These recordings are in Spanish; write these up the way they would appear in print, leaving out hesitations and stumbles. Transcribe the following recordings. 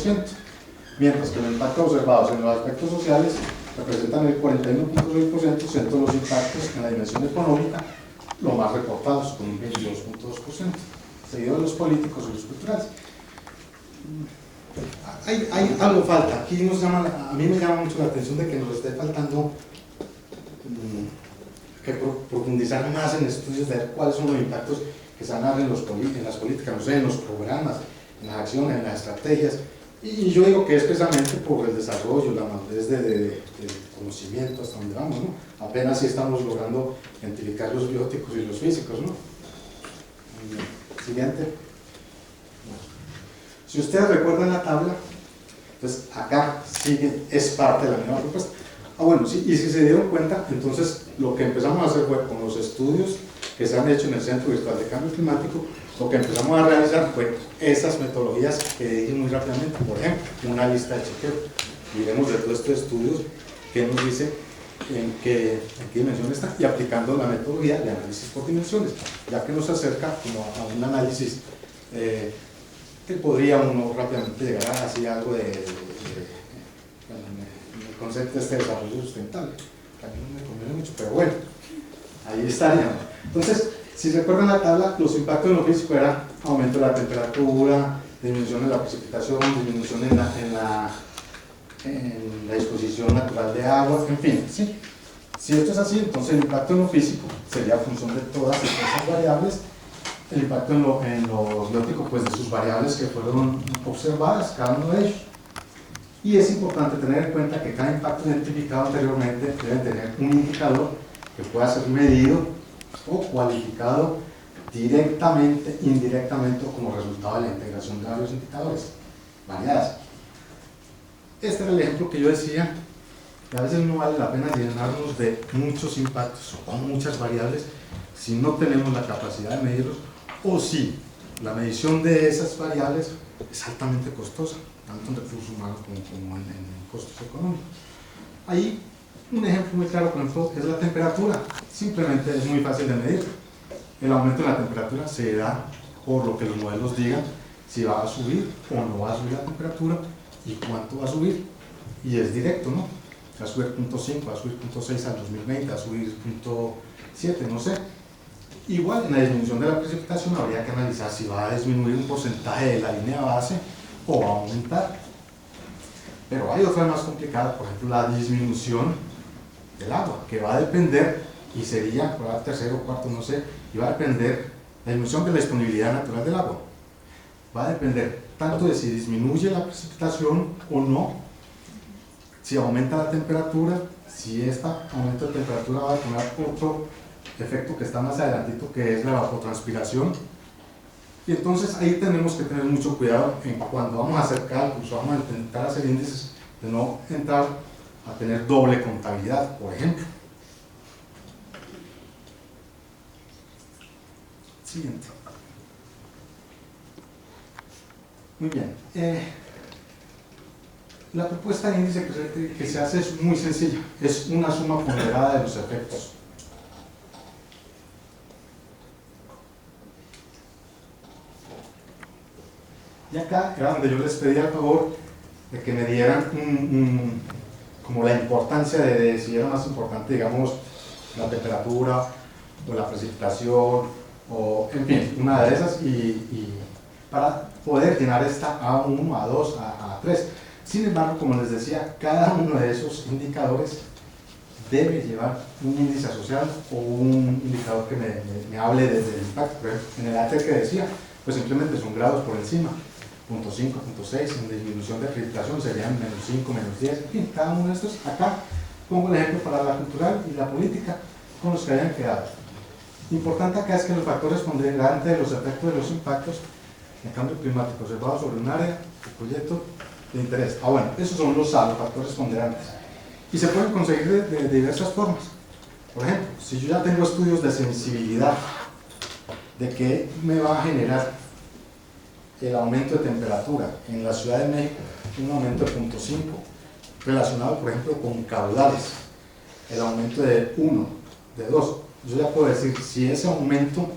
41%, mientras que los impactos observados en los aspectos sociales representan el 41.6%, siendo los impactos en la dimensión económica los más reportados, con un 22.2%, seguido de los políticos y los culturales. Hay algo falta, aquí a mí me llama mucho la atención de que nos esté faltando que profundizar más en estudios de ver cuáles son los impactos que se van a dar en las políticas, no sé, en los programas, en las acciones, en las estrategias, y yo digo que es precisamente por el desarrollo, la madurez de conocimiento hasta donde vamos, ¿no? Apenas si estamos logrando identificar los bióticos y los físicos, ¿no? Siguiente. Si ustedes recuerdan la tabla, entonces acá sigue, es parte de la misma propuesta. Bueno, sí, y si se dieron cuenta, entonces lo que empezamos a hacer fue con los estudios que se han hecho en el Centro Virtual de Cambio Climático, lo que empezamos a realizar fue esas metodologías que dije muy rápidamente. Por ejemplo, una lista de chequeo. Miremos de todos estos estudios que nos dice en qué dimensión está, y aplicando la metodología de análisis por dimensiones, ya que nos acerca como a un análisis que podría uno rápidamente llegar a así algo de el concepto de desarrollo sustentable, que a mí no me conviene mucho, pero bueno, ahí estaríamos. Entonces, si recuerdan la tabla, los impactos en lo físico eran aumento de la temperatura, disminución de la precipitación, disminución en la disposición natural de agua, en fin, ¿sí? Si esto es así, entonces el impacto en lo físico sería función de todas esas variables, el impacto en lo biótico, pues de sus variables que fueron observadas, cada uno de ellos. Y es importante tener en cuenta que cada impacto identificado anteriormente debe tener un indicador que pueda ser medido o cualificado directamente, indirectamente o como resultado de la integración de varios indicadores variadas. Este era el ejemplo que yo decía, que a veces no vale la pena llenarnos de muchos impactos o muchas variables si no tenemos la capacidad de medirlos, o si la medición de esas variables es altamente costosa, tanto en recursos humanos como en costos económicos. Ahí un ejemplo muy claro, por ejemplo, es la temperatura. Simplemente es muy fácil de medir. El aumento de la temperatura se da por lo que los modelos digan si va a subir o no va a subir la temperatura y cuánto va a subir. Y es directo, ¿no? Va a subir 0.5, va a subir 0.6 al 2020, va a subir 0.7, no sé. Igual en la disminución de la precipitación habría que analizar si va a disminuir un porcentaje de la línea base o va a aumentar. Pero hay otra más complicada, por ejemplo, la disminución del agua, que va a depender, y sería por el tercero o cuarto, no sé, y va a depender la disminución de la disponibilidad natural del agua. Va a depender tanto de si disminuye la precipitación o no, si aumenta la temperatura, si este aumento de temperatura va a tener otro efecto que está más adelantito, que es la evapotranspiración. Y entonces ahí tenemos que tener mucho cuidado en cuando vamos a hacer cálculos, vamos a intentar hacer índices, de no entrar a tener doble contabilidad, por ejemplo. Siguiente. Muy bien. La propuesta de índice que se hace es muy sencilla, es una suma ponderada de los efectos. Y acá era donde yo les pedía el favor de que me dieran como la importancia de si era más importante, digamos, la temperatura o la precipitación o, en fin, una de esas, y para poder llenar esta A1, A2, A3. Sin embargo, como les decía, cada uno de esos indicadores debe llevar un índice asociado o un indicador que me hable del impacto. Por ejemplo, en el AT que decía, pues simplemente son grados por encima, 0.5, 0.6, en disminución de precipitación serían -5, -10, en fin, cada uno de estos. Acá pongo el ejemplo para la cultural y la política con los que hayan quedado. Importante acá es que los factores ponderantes de los efectos de los impactos de cambio climático observados sobre un área de proyecto de interés. Bueno, esos son los factores ponderantes. Y se pueden conseguir de diversas formas. Por ejemplo, si yo ya tengo estudios de sensibilidad de qué me va a generar el aumento de temperatura en la Ciudad de México, un aumento de 0.5, relacionado por ejemplo con caudales, el aumento de 1, de 2, yo ya puedo decir si ese aumento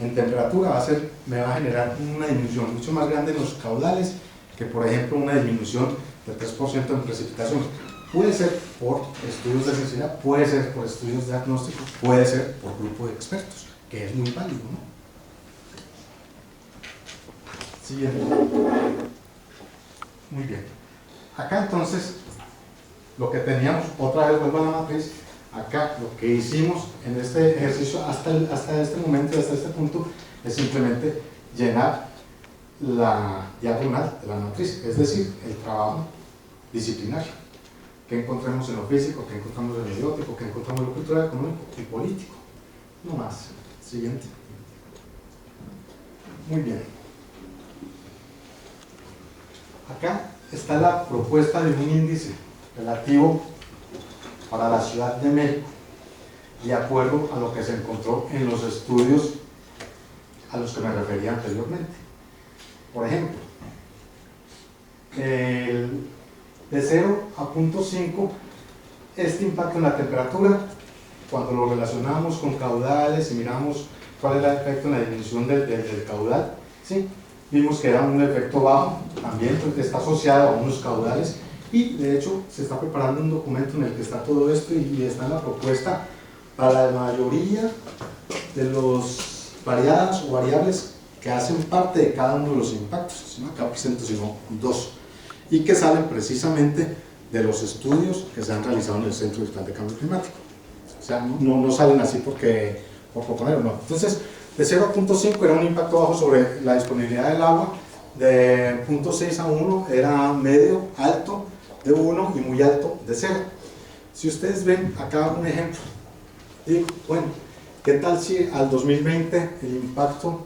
en temperatura me va a generar una disminución mucho más grande en los caudales que por ejemplo una disminución del 3% en precipitaciones puede ser por estudios de necesidad, puede ser por estudios diagnósticos, puede ser por grupo de expertos, que es muy válido, ¿no? Siguiente. Muy bien. Acá entonces, lo que teníamos, otra vez vuelvo a la matriz, acá lo que hicimos en este ejercicio hasta este momento, hasta este punto, es simplemente llenar la diagonal de la matriz, es decir, el trabajo disciplinario que encontramos en lo físico, que encontramos en lo biótico, que encontramos en lo cultural, económico y político. No más. Siguiente. Muy bien. Acá está la propuesta de un índice relativo para la Ciudad de México, de acuerdo a lo que se encontró en los estudios a los que me refería anteriormente. Por ejemplo, de 0 a 0.5, este impacto en la temperatura, cuando lo relacionamos con caudales y miramos cuál es el efecto en la disminución del caudal, ¿sí? Vimos que era un efecto bajo, también está asociado a unos caudales, y de hecho se está preparando un documento en el que está todo esto y está en la propuesta para la mayoría de los variadas o variables que hacen parte de cada uno de los impactos, no acá presento sino dos, y que salen precisamente de los estudios que se han realizado en el Centro Virtual de Cambio Climático. O sea, no salen así por proponer, no. Entonces, de 0 a 0.5 era un impacto bajo sobre la disponibilidad del agua, de 0.6 a 1 era medio, alto, de 1 y muy alto, de 0. Si ustedes ven acá un ejemplo, digo, bueno, ¿qué tal si al 2020 el impacto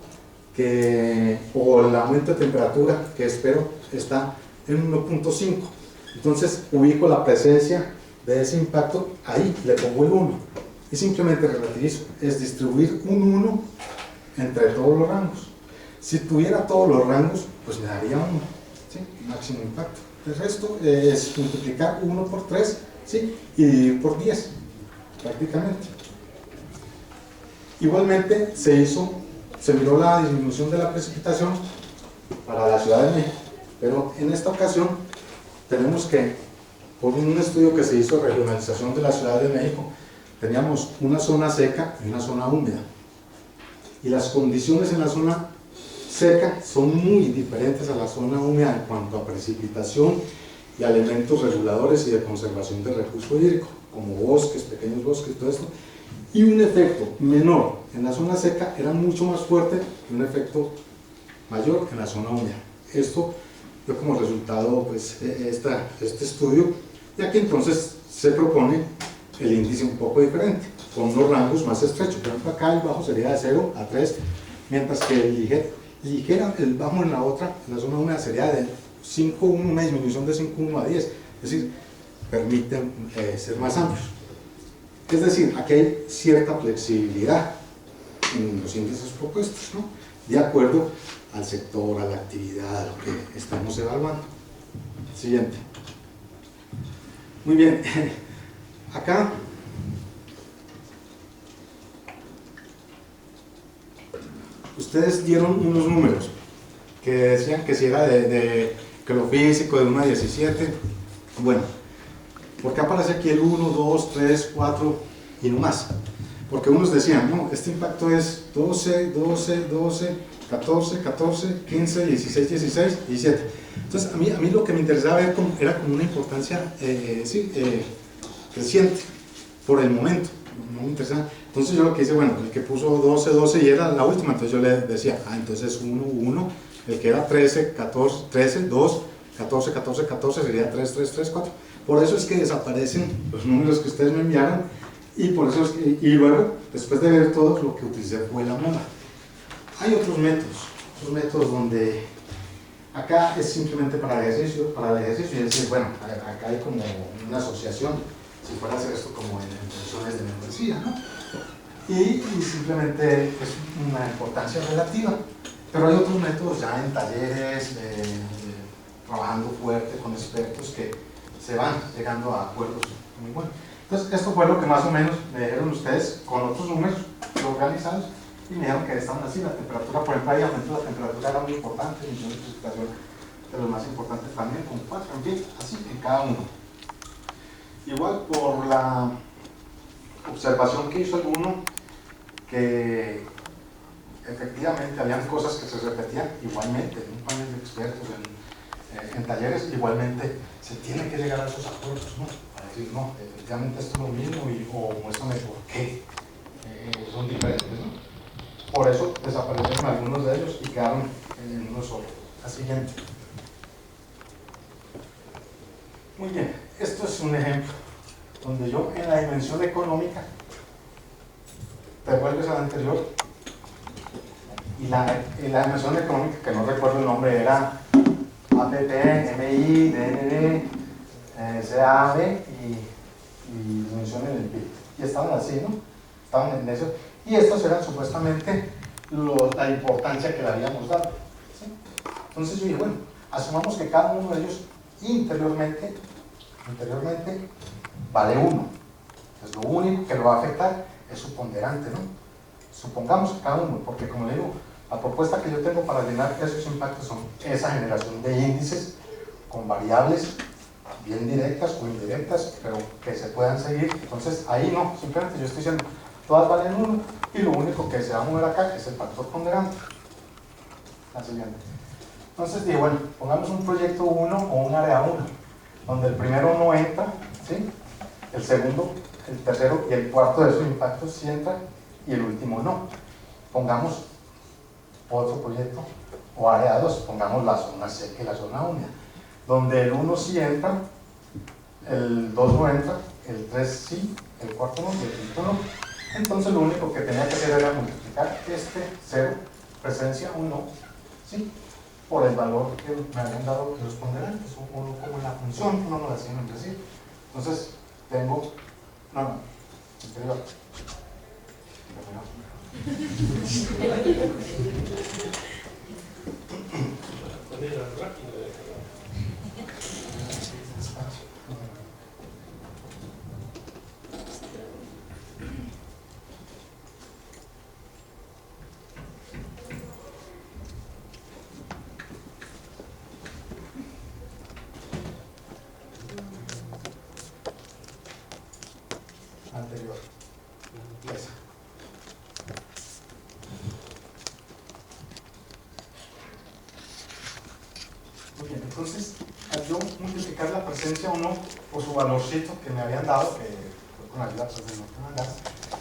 o el aumento de temperatura que espero está en 1.5? Entonces ubico la presencia de ese impacto ahí, le pongo el 1 y simplemente relativizo, es distribuir un 1 entre todos los rangos. Si tuviera todos los rangos, pues me daría 1, ¿sí? Máximo impacto. El resto es multiplicar 1 por 3, ¿sí? Y dividir por 10 prácticamente. Igualmente se miró la disminución de la precipitación para la Ciudad de México, pero en esta ocasión tenemos que, por un estudio que se hizo de regionalización de la Ciudad de México, teníamos una zona seca y una zona húmeda, y las condiciones en la zona seca son muy diferentes a la zona húmeda en cuanto a precipitación y a elementos reguladores y de conservación del recurso hídrico, como bosques, pequeños bosques, todo esto, y un efecto menor en la zona seca era mucho más fuerte que un efecto mayor en la zona húmeda. Esto dio como resultado pues, este estudio, ya que entonces se propone el índice un poco diferente, con unos rangos más estrechos. Por ejemplo, acá el bajo sería de 0 a 3, mientras que el bajo en la zona húmeda sería de 5,1, una disminución de 5,1 a 10, es decir, permiten ser más amplios. Es decir, aquí hay cierta flexibilidad en los índices propuestos, ¿no? De acuerdo al sector, a la actividad, a lo que estamos evaluando. Siguiente. Muy bien, acá ustedes dieron unos números que decían que si era que lo físico de 1 a 17, bueno, ¿por qué aparece aquí el 1, 2, 3, 4 y no más? Porque unos decían, no, este impacto es 12, 12, 12, 14, 14, 15, 16, 16, 17. Entonces, a mí lo que me interesaba ver era como una importancia creciente por el momento, no me interesaba. Entonces yo lo que hice, bueno, el que puso 12, 12 y era la última, entonces yo le decía, entonces 1, 1, el que era 13, 14, 13, 2, 14, 14, 14 sería 3, 3, 3, 4. Por eso es que desaparecen los números que ustedes me enviaron, y por eso es que, y luego, después de ver todos, lo que utilicé fue la moda. Hay otros métodos donde acá es simplemente para el ejercicio, y decir, bueno, acá hay como una asociación, si fuera a hacer esto como en funciones de membresía, ¿no? Y simplemente es una importancia relativa. Pero hay otros métodos ya en talleres, trabajando fuerte con expertos, que se van llegando a acuerdos muy buenos. Entonces, esto fue lo que más o menos me dijeron ustedes con otros números organizados, y me dijeron que estaban así. La temperatura, por ejemplo, ahí aumentó la temperatura, era muy importante, disminución de precipitación de los más importantes también con 4, en fin, así en cada uno. Igual por la observación que hizo alguno, que efectivamente habían cosas que se repetían igualmente en un panel de expertos, en talleres, igualmente se tiene que llegar a esos acuerdos, ¿no? Para decir, no, efectivamente esto es lo mismo, o muéstrame por qué son diferentes, ¿no? Por eso desaparecieron algunos de ellos y quedaron en uno solo. La siguiente. Muy bien, esto es un ejemplo donde yo en la dimensión económica te vuelves a la anterior y la dimensión económica, que no recuerdo el nombre, era APP, MI, DND, CAB y dimensión en el PIB. Y estaban así, ¿no? Estaban en eso. Y estos eran supuestamente la importancia que le habíamos dado, ¿sí? Entonces yo dije, bueno, asumamos que cada uno de ellos interiormente vale 1. Entonces lo único que lo va a afectar es su ponderante, ¿no? Supongamos que cada uno, porque como le digo, la propuesta que yo tengo para llenar esos impactos son esa generación de índices con variables bien directas o indirectas, pero que se puedan seguir. Entonces ahí no, simplemente yo estoy diciendo, todas valen 1 y lo único que se va a mover acá es el factor ponderante. La siguiente. Entonces digo, bueno, pongamos un proyecto 1 o un área 1, donde el primero no entra, ¿sí? El segundo, el tercero y el cuarto de esos impactos sí entran y el último no. Pongamos otro proyecto o área 2, pongamos la zona seca y la zona húmeda, donde el 1 sí entra, el 2 no entra, el 3 sí, el cuarto no y el quinto no. Entonces lo único que tenía que hacer era multiplicar este 0, presencia 1, ¿sí? Por el valor que me habían dado los ponderantes, o como en la función, uno no lo hacía entre sí. Entonces tengo, anterior. Anterior. Esa. Muy bien, entonces al yo multiplicar la presencia o no por su valorcito que me habían dado, que fue con ayuda pues, de Nortemangas,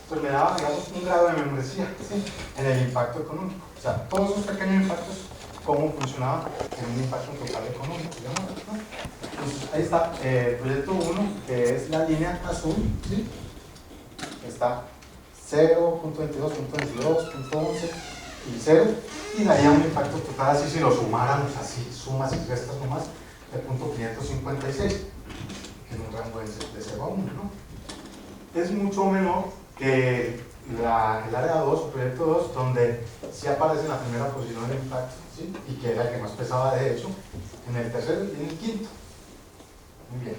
pues me daba, digamos, un grado de membresía, ¿sí? En el impacto económico. O sea, todos esos pequeños impactos, cómo funcionaban en un impacto total económico, digamos, ¿no? Entonces ahí está el proyecto 1, que es la línea azul, ¿sí? Está 0.22, 0.11 y 0, y daría un impacto total así si lo sumáramos así, sumas y restas nomás, de 0.556 en un rango de 0 a 1, ¿no? Es mucho menor que el área 2, el proyecto 2, donde sí aparece en la primera posición del impacto, ¿sí? Y que era el que más pesaba de hecho, en el tercero y en el quinto. Muy bien.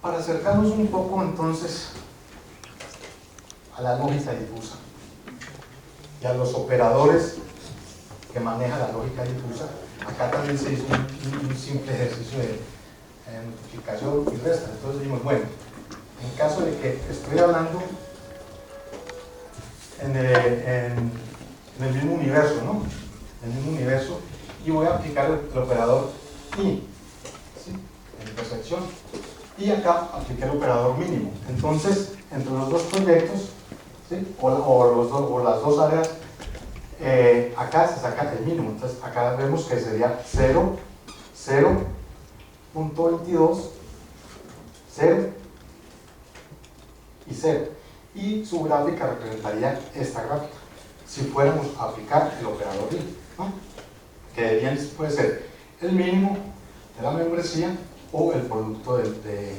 Para acercarnos un poco entonces a la lógica difusa y a los operadores que manejan la lógica difusa, acá también se hizo un simple ejercicio de multiplicación y resta. Entonces dijimos, bueno, en caso de que estoy hablando en el mismo universo, ¿no? En el mismo universo, y voy a aplicar el operador I, ¿sí? En intersección, y acá apliqué el operador mínimo. Entonces, entre los dos proyectos, ¿sí? o las dos áreas, acá se saca el mínimo. Entonces acá vemos que sería 0, 0.22, 0 y 0. Y su gráfica representaría esta gráfica, si fuéramos a aplicar el operador I, ¿no? Que bien puede ser el mínimo de la membresía o el producto de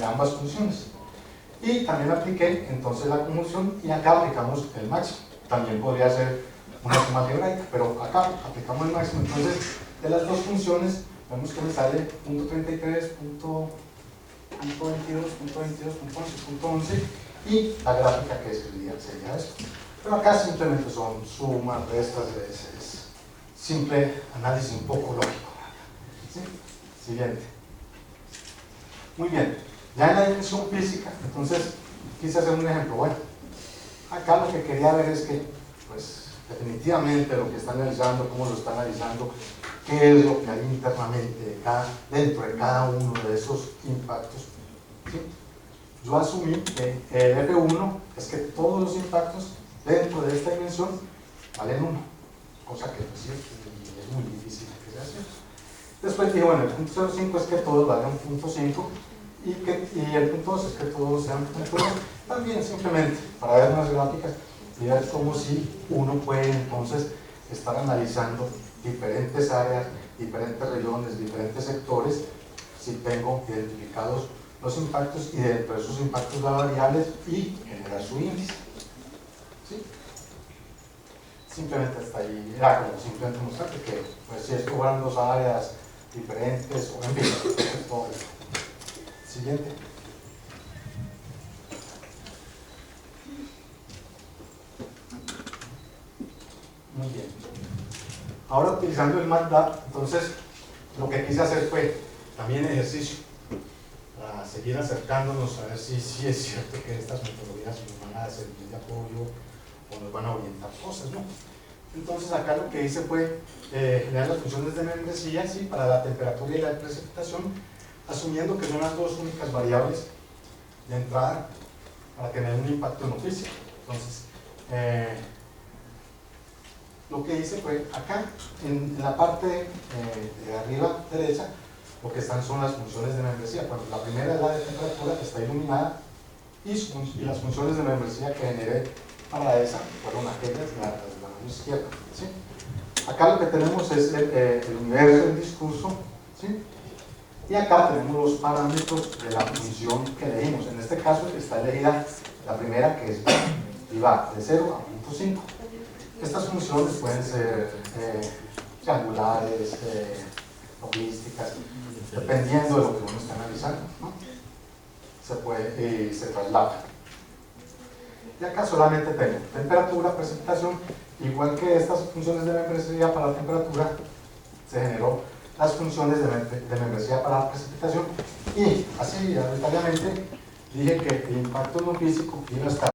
ambas funciones. Y también apliqué entonces la conjunción y acá aplicamos el máximo. También podría ser una suma algebraica, pero acá aplicamos el máximo. Entonces, de las dos funciones, vemos que me sale .33, .22, .11 y la gráfica que sería esto. Pero acá simplemente son sumas, restas, simple análisis un poco lógico. ¿Sí? Siguiente. Muy bien, ya en la dimensión física, entonces quise hacer un ejemplo. Bueno, acá lo que quería ver es que, pues, definitivamente lo que está analizando, cómo lo está analizando, qué es lo que hay internamente dentro de cada uno de esos impactos. ¿Sí? Yo asumí que el F1 es que todos los impactos dentro de esta dimensión valen 1, cosa que pues, sí, es muy difícil que sea así. Después dije, bueno, el punto 0,5 es que todos valen 1.5 y el punto 2 es que todos sean 1.2. También simplemente para ver unas gráficas y ver cómo si uno puede entonces estar analizando diferentes áreas, diferentes regiones, diferentes sectores, si tengo identificados los impactos y dentro de esos impactos las variables y generar su índice. ¿Sí? Simplemente hasta ahí, era como simplemente mostrarte que pues, si es cobran dos áreas diferentes, o en fin, todo esto. Siguiente. Muy bien. Ahora utilizando el MATLAB, entonces lo que quise hacer fue también ejercicio para seguir acercándonos a ver si es cierto que estas metodologías nos van a servir de apoyo o nos van a orientar cosas, ¿no? Entonces acá lo que hice fue generar las funciones de membresía, ¿sí? Para la temperatura y la precipitación, asumiendo que son las dos únicas variables de entrada para tener un impacto en lo físico. Entonces, lo que hice fue acá, en la parte de arriba derecha, lo que están son las funciones de membresía. Cuando la primera es la de temperatura, que está iluminada, y las funciones de membresía que generé para esa fueron aquellas de la mano izquierda. ¿Sí? Acá lo que tenemos es el universo del discurso, ¿sí? Y acá tenemos los parámetros de la función que elegimos. En este caso está elegida la primera, que es y va de 0 a 0.5. Estas funciones pueden ser triangulares, logísticas, dependiendo de lo que uno está analizando, ¿no? Se traslapan. Y acá solamente tengo temperatura, precipitación, igual que estas funciones de membresía para la temperatura, se generó las funciones de membresía para la precipitación, y así arbitrariamente dije que el impacto en lo físico iba a estar